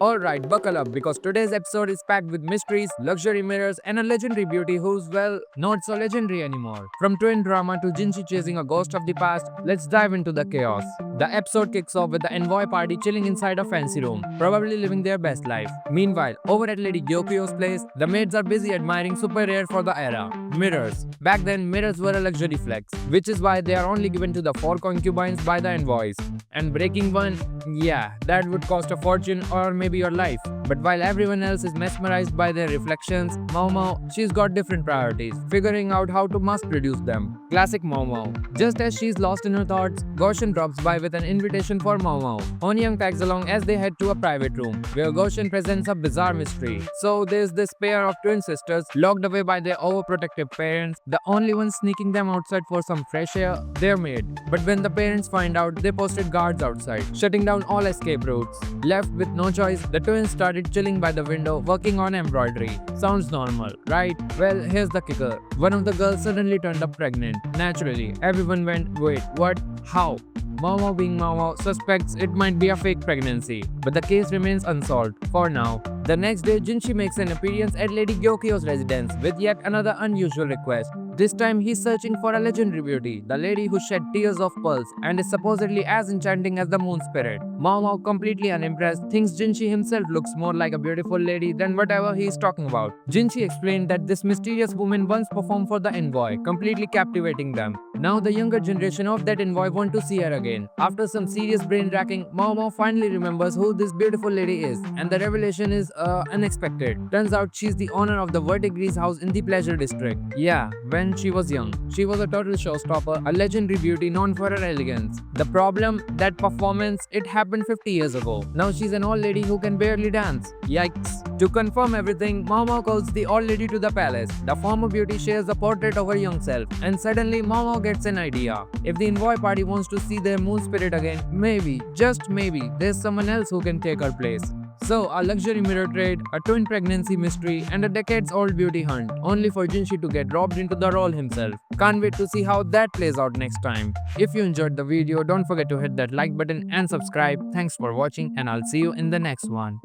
Alright, buckle up because today's episode is packed with mysteries, luxury mirrors, and a legendary beauty who's, well, not so legendary anymore. From twin drama to Jinchi chasing a ghost of the past, let's dive into the chaos. The episode kicks off with the envoy party chilling inside a fancy room, probably living their best life. Meanwhile, over at Lady Gyokyo's place, the maids are busy admiring super rare for the era mirrors. Back then, mirrors were a luxury flex, which is why they are only given to the 4 concubines by the envoys. And breaking one, yeah, that would cost a fortune or maybe your life. But while everyone else is mesmerized by their reflections, Momo, she's got different priorities, figuring out how to mass produce them. Classic Momo. Just as she's lost in her thoughts, Goshen drops by with an invitation for Momo. Honyang tags along as they head to a private room, where Goshen presents a bizarre mystery. So there's this pair of twin sisters locked away by their overprotective parents, the only ones sneaking them outside for some fresh air, their maid. But when the parents find out, they posted guards outside, shutting down all escape routes. Left with no choice, the twins started chilling by the window, working on embroidery. Sounds normal, right? Well, here's the kicker. One of the girls suddenly turned up pregnant. Naturally, everyone went, wait, what? How? Momo being Momo suspects it might be a fake pregnancy, but the case remains unsolved for now. The next day, Jinchi makes an appearance at Lady Gyokyo's residence with yet another unusual request. This time, he's searching for a legendary beauty, the lady who shed tears of pearls and is supposedly as enchanting as the moon spirit. Momo, completely unimpressed, thinks Jinchi himself looks more like a beautiful lady than whatever he is talking about. Jinchi explained that this mysterious woman once performed for the envoy, completely captivating them. Now the younger generation of that envoy want to see her again. After some serious brain racking, Momo finally remembers who this beautiful lady is, and the revelation is unexpected. Turns out she's the owner of the Verdigris house in the Pleasure District. Yeah, when she was young, she was a total showstopper, a legendary beauty known for her elegance. The problem, that performance, it happened 50 years ago. Now she's an old lady who can barely dance. Yikes. To confirm everything, Momo calls the old lady to the palace. The former beauty shares a portrait of her young self, and suddenly Momo gets an idea. If the envoy party wants to see their moon spirit again, maybe, just maybe, there's someone else who can take her place. So, a luxury mirror trade, a twin pregnancy mystery, and a decades-old beauty hunt, only for Jinshi to get dropped into the role himself. Can't wait to see how that plays out next time. If you enjoyed the video, don't forget to hit that like button and subscribe. Thanks for watching, and I'll see you in the next one.